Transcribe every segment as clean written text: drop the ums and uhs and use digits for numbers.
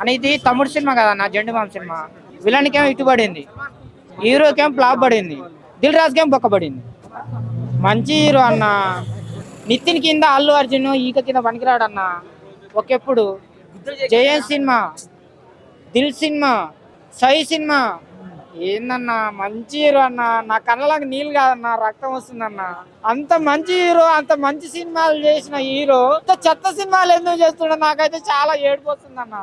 అని ఇది తమ్ముడు సినిమా కదా నా జెండు బామ్ సినిమా. విలన్కేమో ఇటుబడింది, హీరోకేమో ఫ్లాప్ పడింది, దిల్ రాజుకేమో బొక్కబడింది. మంచి హీరో అన్న. నితిన్ కింద అల్లు అర్జున్, ఈక కింద పనికిరాడు అన్న. ఒకెప్పుడు జయన్ సినిమా, దిల్ సినిమా, సై సినిమా ఏందన్నా మంచి హీరో అన్న. నా కళ్ళకి నీళ్ళు కాదన్న, రక్తం వస్తుందన్న. అంత మంచి హీరో, అంత మంచి సినిమాలు చేసిన హీరో ఇంత చెత్త సినిమాలు ఎందుకు చేస్తుండ? నాకైతే చాలా ఏడుపు వస్తుందన్న.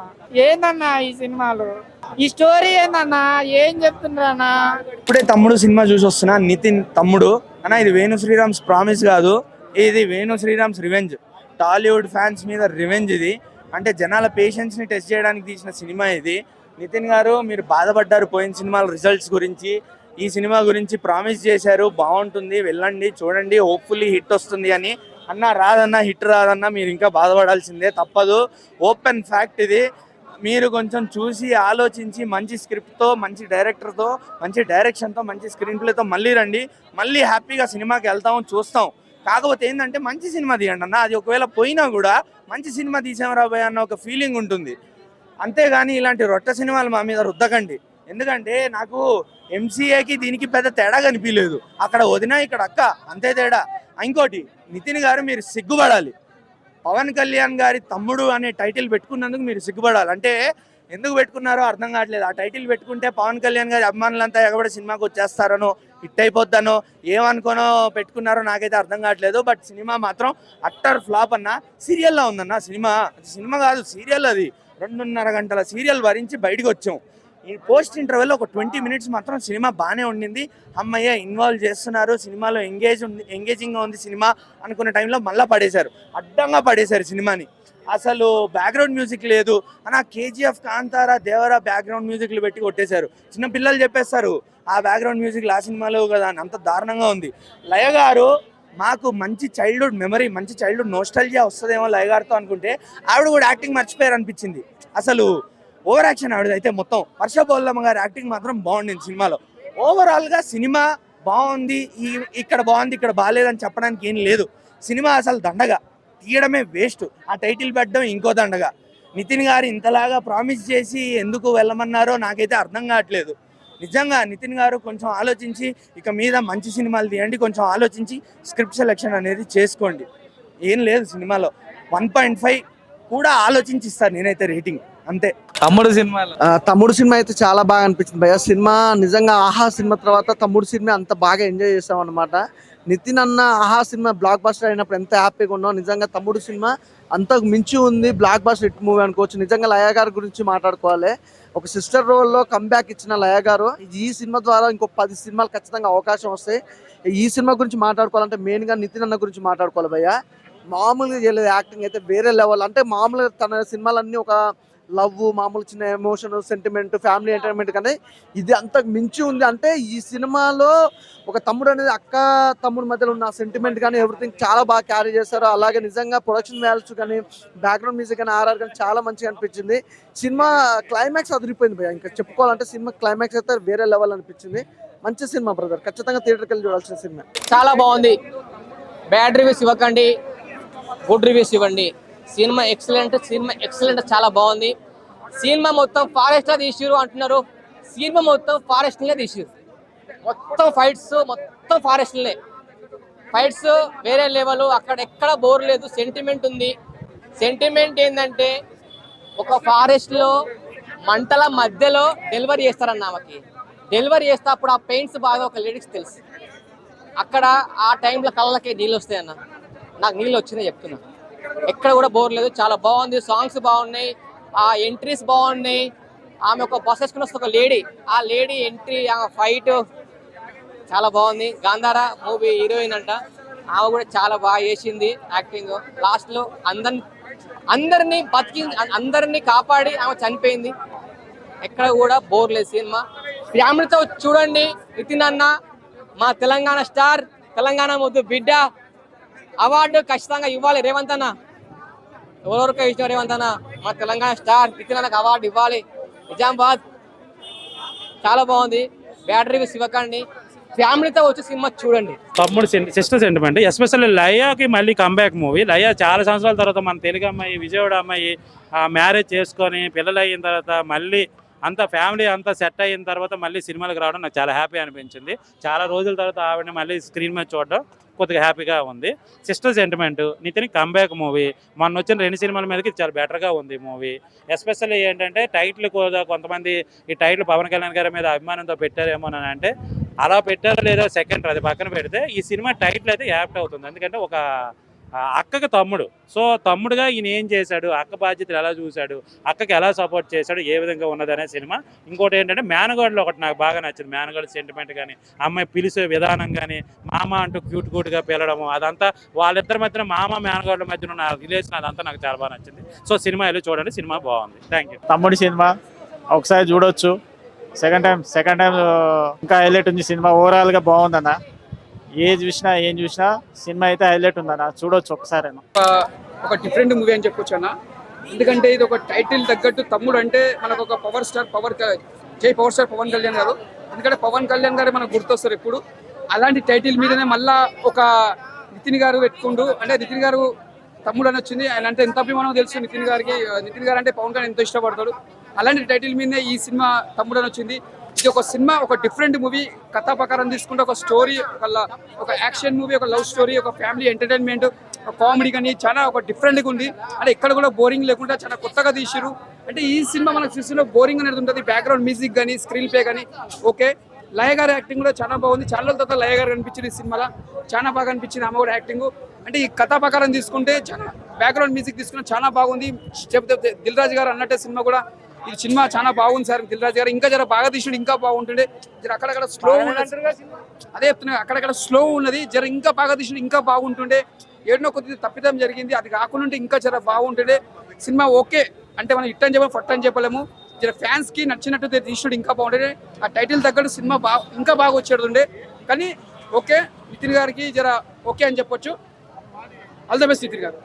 ఏందన్నా ఈ సినిమాలు, ఈ స్టోరీ ఏందన్నా, ఏం చెప్తుండ్రన్నా? ఇప్పుడే తమ్ముడు సినిమా చూసి వస్తున్నా. నితిన్ తమ్ముడు అన్న, ఇది వేణు శ్రీరామ్స్ ప్రామిస్ కాదు, ఇది వేణు శ్రీరామ్స్ రివెంజ్. టాలీవుడ్ ఫ్యాన్స్ మీద రివెంజ్ ఇది. అంటే జనాల పేషెన్స్ ని టెస్ట్ చేయడానికి తీసిన సినిమా ఇది. నితిన్ గారు, మీరు బాధపడ్డారు పోయిన సినిమాల రిజల్ట్స్ గురించి. ఈ సినిమా గురించి ప్రామిస్ చేశారు, బాగుంటుంది, వెళ్ళండి చూడండి, హోప్ఫుల్లీ హిట్ వస్తుంది అని. అన్న రాదన్నా, హిట్ రాదన్నా, మీరు ఇంకా బాధపడాల్సిందే, తప్పదు. ఓపెన్ ఫ్యాక్ట్ ఇది. మీరు కొంచెం చూసి ఆలోచించి మంచి స్క్రిప్ట్తో, మంచి డైరెక్టర్తో, మంచి డైరెక్షన్తో, మంచి స్క్రీన్ ప్లేతో మళ్ళీ రండి. మళ్ళీ హ్యాపీగా సినిమాకి వెళ్తాం, చూస్తాం. కాకపోతే ఏంటంటే మంచి సినిమా తీయండి అన్న. అది ఒకవేళ పోయినా కూడా మంచి సినిమా తీసామరా భయ్ అన్న ఒక ఫీలింగ్ ఉంటుంది. అంతేగాని ఇలాంటి రొట్ట సినిమాలు మా మీద రుద్దకండి. ఎందుకంటే నాకు ఎంసీఏకి దీనికి పెద్ద తేడా కనిపించలేదు. అక్కడ వదిన, ఇక్కడ అక్క, అంతే తేడా. ఇంకోటి, నితిన్ గారు మీరు సిగ్గుపడాలి. పవన్ కళ్యాణ్ గారి తమ్ముడు అనే టైటిల్ పెట్టుకున్నందుకు మీరు సిగ్గుపడాలి. అంటే ఎందుకు పెట్టుకున్నారో అర్థం కావట్లేదు. ఆ టైటిల్ పెట్టుకుంటే పవన్ కళ్యాణ్ గారి అభిమానులంతా ఎగబడి సినిమాకి వచ్చేస్తారనో, హిట్ అయిపోద్దానో, ఏమనుకోనో పెట్టుకున్నారో నాకైతే అర్థం కావట్లేదు. బట్ సినిమా మాత్రం అట్టర్ ఫ్లాప్ అన్న. సీరియల్లా ఉందన్న సినిమా. సినిమా కాదు, సీరియల్. అది 2.5 గంటల సీరియల్ భరించి బయటకు వచ్చాం. ఈ పోస్ట్ ఇంటర్వెల్ ఒక 20 మినిట్స్ మాత్రం సినిమా బాగానే ఉండింది. అమ్మయ్య ఇన్వాల్వ్ చేస్తున్నారు, సినిమాలో ఎంగేజింగ్గా ఉంది సినిమా అనుకున్న టైంలో మళ్ళీ పడేశారు, అడ్డంగా పడేశారు సినిమాని. అసలు బ్యాక్గ్రౌండ్ మ్యూజిక్ లేదు అన్న. కేజీఎఫ్, కాంతారా, దేవరా బ్యాక్గ్రౌండ్ మ్యూజిక్లు పెట్టి కొట్టేశారు. చిన్న పిల్లలు చెప్పేస్తారు ఆ బ్యాక్గ్రౌండ్ మ్యూజిక్ ఆ సినిమాలో కదా అని. అంత దారుణంగా ఉంది. లయ గారు, మాకు మంచి చైల్డ్హుడ్ మెమరీ, మంచి చైల్డ్హుడ్ నోస్టాల్జియా వస్తుందేమో లయ గారితో అనుకుంటే ఆవిడ కూడా యాక్టింగ్ మర్చిపోయారు అనిపించింది. అసలు ఓవర్ యాక్షన్ ఆవిడ అయితే మొత్తం. వర్ష బౌల్లమ్మ గారి యాక్టింగ్ మాత్రం బాగుండింది సినిమాలో. ఓవరాల్గా సినిమా బాగుంది, ఇక్కడ బాగుంది, ఇక్కడ బాగాలేదని చెప్పడానికి ఏం లేదు. సినిమా అసలు దండగా, తీయడమే వేస్ట్. ఆ టైటిల్ పెట్టడం ఇంకో దండగా. నితిన్ గారు ఇంతలాగా ప్రామిస్ చేసి ఎందుకు వెళ్ళమన్నారో నాకైతే అర్థం కావట్లేదు. నిజంగా నితిన్ గారు కొంచెం ఆలోచించి ఇక మీద మంచి సినిమాలు తీయండి. కొంచెం ఆలోచించి స్క్రిప్ట్ సెలెక్షన్ అనేది చేసుకోండి. ఏం లేదు సినిమాలో. 1.5 కూడా ఆలోచించి ఇస్తారు నేనైతే రేటింగ్, అంతే. తమ్ముడు సినిమా అయితే చాలా బాగా అనిపించింది భయ్య. సినిమా నిజంగా ఆహా సినిమా తర్వాత తమ్ముడు సినిమా అంత బాగా ఎంజాయ్ చేసాం అనమాట. నితిన్ అన్న ఆహా సినిమా బ్లాక్ బస్టర్ అయినప్పుడు ఎంత హ్యాపీగా ఉన్నాం. నిజంగా తమ్ముడు సినిమా అంతకు మించి ఉంది, బ్లాక్ బస్టర్ హిట్ మూవీ అనుకోవచ్చు. నిజంగా లయ గారి గురించి మాట్లాడుకోవాలి. ఒక సిస్టర్ రోల్లో కంబ్యాక్ ఇచ్చిన లయ గారు ఈ సినిమా ద్వారా ఇంకో 10 సినిమాలు ఖచ్చితంగా అవకాశం వస్తాయి. ఈ సినిమా గురించి మాట్లాడుకోవాలంటే మెయిన్గా నితిన్ అన్న గురించి మాట్లాడుకోవాలి భయ్య. మామూలుగా చేయలేదు, యాక్టింగ్ అయితే వేరే లెవెల్. అంటే మామూలుగా తన సినిమాలన్నీ ఒక లవ్, మామూలు చిన్న ఎమోషన్, సెంటిమెంట్, ఫ్యామిలీ ఎంటర్టైన్మెంట్, కానీ ఇది అంతకు మించి ఉంది. అంటే ఈ సినిమాలో ఒక తమ్ముడు అనేది అక్క తమ్ముడు మధ్యలో ఉన్న సెంటిమెంట్ కానీ ఎవ్రీథింగ్ చాలా బాగా క్యారీ చేశారు. అలాగే నిజంగా ప్రొడక్షన్ వాల్యూస్ కానీ, బ్యాక్గ్రౌండ్ మ్యూజిక్ కానీ, ఆర్ఆర్ కానీ చాలా మంచిగా అనిపించింది. సినిమా క్లైమాక్స్ అదిరిపోయింది భయ్య. ఇంకా చెప్పుకోవాలంటే సినిమా క్లైమాక్స్ అయితే వేరే లెవెల్ అనిపించింది. మంచి సినిమా బ్రదర్, ఖచ్చితంగా థియేటర్కి వెళ్ళి చూడాల్సిన సినిమా. చాలా బాగుంది. బ్యాడ్ రివ్యూస్ ఇవ్వకండి, గుడ్ రివ్యూస్ ఇవ్వండి. సినిమా ఎక్సలెంట్, చాలా బాగుంది. సినిమా మొత్తం ఫారెస్ట్ లా తీసిరు అంటున్నారు. సినిమా మొత్తం ఫారెస్ట్ లే తీసిరు. మొత్తం ఫైట్స్ మొత్తం ఫారెస్ట్లే. ఫైట్స్ వేరే లెవెల్, అక్కడ ఎక్కడ బోర్ లేదు. సెంటిమెంట్ ఉంది. సెంటిమెంట్ ఏంటంటే ఒక ఫారెస్ట్ లో మంటల మధ్యలో డెలివరీ చేస్తారన్న ఆమెకి. డెలివరీ చేస్తే అప్పుడు ఆ పెయిన్స్ బాగా ఒక లేడీస్ తెలుసు. అక్కడ ఆ టైంలో కళ్ళకి నీళ్ళు వస్తాయన్న. నాకు నీళ్ళు వచ్చినాయి చెప్తున్నా. ఎక్కడ కూడా బోర్ లేదు, చాలా బాగుంది. సాంగ్స్ బాగున్నాయి, ఆ ఎంట్రీస్ బాగున్నాయి. ఆమె ఒక బస్ వేసుకుని వస్తే ఒక లేడీ, ఆ లేడీ ఎంట్రీ, ఆమె ఫైట్ చాలా బాగుంది. గాంధార మూవీ హీరోయిన్ అంట, ఆమె కూడా చాలా బాగా చేసింది యాక్టింగ్. లాస్ట్లో అందరినీ కాపాడి ఆమె చనిపోయింది. ఎక్కడ కూడా బోర్ లేదు సినిమా. ఫ్యామిలీతో చూడండి. నితిన్ అన్న మా తెలంగాణ స్టార్, తెలంగాణ ముద్దు బిడ్డ. అవార్డు ఖచ్చితంగా ఇవ్వాలి రేవంత్ అన్న. ఎవరెవరికో ఇచ్చిన రేవంత్ అన్న, మా తెలంగాణ స్టార్ నితిన్ అన్నకు అవార్డు ఇవ్వాలి. నిజామాబాద్ చాలా బాగుంది. బ్యాడ్ రివ్యూస్ ఇవ్వకండి. ఫ్యామిలీతో వచ్చి సినిమా చూడండి. తమ్ముడు సిస్టర్ సెంటిమెంట్, ఎస్పెషల్లీ లయాకి మళ్ళీ కంబ్యాక్ మూవీ. లయ చాలా సంవత్సరాల తర్వాత మన తెలుగు అమ్మాయి, విజయవాడ అమ్మాయి మ్యారేజ్ చేసుకొని పిల్లలు అయిన తర్వాత మళ్ళీ అంత ఫ్యామిలీ అంతా సెట్ అయిన తర్వాత మళ్ళీ సినిమాలకు రావడం నాకు చాలా హ్యాపీ అనిపించింది. చాలా రోజుల తర్వాత ఆవిడని మళ్ళీ స్క్రీన్ మీద చూడడం కొద్దిగా హ్యాపీగా ఉంది. Sister sentiment, Nithin comeback movie. మొన్న వచ్చిన 2 సినిమాల మీదకి చాలా బెటర్గా ఉంది మూవీ. ఎస్పెషల్లీ ఏంటంటే టైటిల్ కూడా కొంతమంది ఈ టైటిల్ పవన్ కళ్యాణ్ గారి మీద అభిమానంతో పెట్టారేమో అని అంటే అలా పెట్టారో లేదో సెకండ్ అది పక్కన పెడితే ఈ సినిమా టైటిల్ అయితే యాప్ట్ అవుతుంది. ఎందుకంటే ఒక అక్కకి తమ్ముడు, సో తమ్ముడుగా ఈయన ఏం చేశాడు, అక్క బాధ్యతలు ఎలా చూశాడు, అక్కకి ఎలా సపోర్ట్ చేశాడు, ఏ విధంగా ఉన్నదనే సినిమా. ఇంకోటి ఏంటంటే మేనగాడులో ఒకటి నాకు బాగా నచ్చింది. మేనగాడు సెంటిమెంట్ కానీ, అమ్మాయి పిలిచే విధానం కానీ, మామ అంటూ క్యూట్గా పిలవడము, అదంతా వాళ్ళిద్దరి మధ్యన మామ మేనగాడుల మధ్యన ఉన్న రిలేషన్ అదంతా నాకు చాలా బాగా నచ్చింది. సో సినిమా వెళ్ళి చూడండి, సినిమా బాగుంది. Thank you. తమ్ముడి సినిమా ఒకసారి చూడొచ్చు. సెకండ్ టైం ఇంకా హైలైట్ ఉంది సినిమా. ఓవరాల్గా బాగుందన్న. ఏం చూసినా సినిమా అయితే హైలైట్ ఉందన్న, చూడొచ్చు ఒకసారి. ఒక డిఫరెంట్ మూవీ అని చెప్పొచ్చు అన్న. ఎందుకంటే ఇది ఒక టైటిల్ తగ్గట్టు తమ్ముడు అంటే మనకు ఒక పవర్ స్టార్ పవన్ కళ్యాణ్ గారు. ఎందుకంటే పవన్ కళ్యాణ్ గారు మనకు గుర్తొస్తారు ఎప్పుడు. అలాంటి టైటిల్ మీదనే మళ్ళా ఒక నితిన్ గారు పెట్టుకుంటూ, అంటే నితిన్ గారు తమ్ముడు అని వచ్చింది. ఆయన అంటే ఎంత అభిమానం తెలుసు నితిన్ గారికి. నితిన్ గారు అంటే పవన్ కళ్యాణ్ ఎంతో ఇష్టపడతాడు. అలాంటి టైటిల్ మీదనే ఈ సినిమా తమ్ముడు అని వచ్చింది. ఇది ఒక సినిమా, ఒక డిఫరెంట్ మూవీ. కథా ప్రకారం తీసుకుంటే ఒక స్టోరీ, ఒక యాక్షన్ మూవీ, ఒక లవ్ స్టోరీ, ఒక ఫ్యామిలీ ఎంటర్టైన్మెంట్, ఒక కామెడీ కానీ చాలా ఒక డిఫరెంట్గా ఉంది. అంటే ఇక్కడ కూడా బోరింగ్ లేకుండా చాలా కొత్తగా తీసిరు. అంటే ఈ సినిమా మనకు చూసిన బోరింగ్ అనేది ఉంటుంది. బ్యాక్గ్రౌండ్ మ్యూజిక్ కానీ, స్క్రీన్ ప్లే కానీ ఓకే. లయ గారి యాక్టింగ్ కూడా చాలా బాగుంది. చాలా రోజుల తర్వాత లయ గారు కనిపించింది ఈ సినిమాలో, చాలా బాగా అనిపించింది అమ్మ కూడా యాక్టింగ్. అంటే ఈ కథా ప్రకారం తీసుకుంటే చాలా బ్యాక్గ్రౌండ్ మ్యూజిక్ తీసుకుంటే చాలా బాగుంది. చెప్తే దిల్ రాజు గారు అన్నట్టే సినిమా కూడా ఇది సినిమా చాలా బాగుంది సార్. దిల్ రాజు గారు ఇంకా జర బాగా తీసుకుంటే ఇంకా బాగుంటుండే. జర అక్కడక్కడ స్లో ఉన్నది, అదే చెప్తున్నా, అక్కడక్కడ స్లో ఉన్నది. జర ఇంకా బాగా తీసుకుంటే ఇంకా బాగుంటుండే. ఏడనో కొద్దిగా తప్పిదం జరిగింది, అది కాకుండా ఇంకా జర బాగుంటుండే. సినిమా ఓకే అంటే మనం హిట్ అని చెప్పలేము, ఫట్ అని చెప్పలేము. జర ఫ్యాన్స్ కి నచ్చినట్టు తీసుకుంటే ఇంకా బాగుంటుండే. ఆ టైటిల్ తగ్గట్టు సినిమా ఇంకా బాగా వచ్చేటుండే. కానీ ఓకే, నితిన్ గారికి జర ఓకే అని చెప్పొచ్చు. ఆల్ ద బెస్ట్ నితిన్ గారు.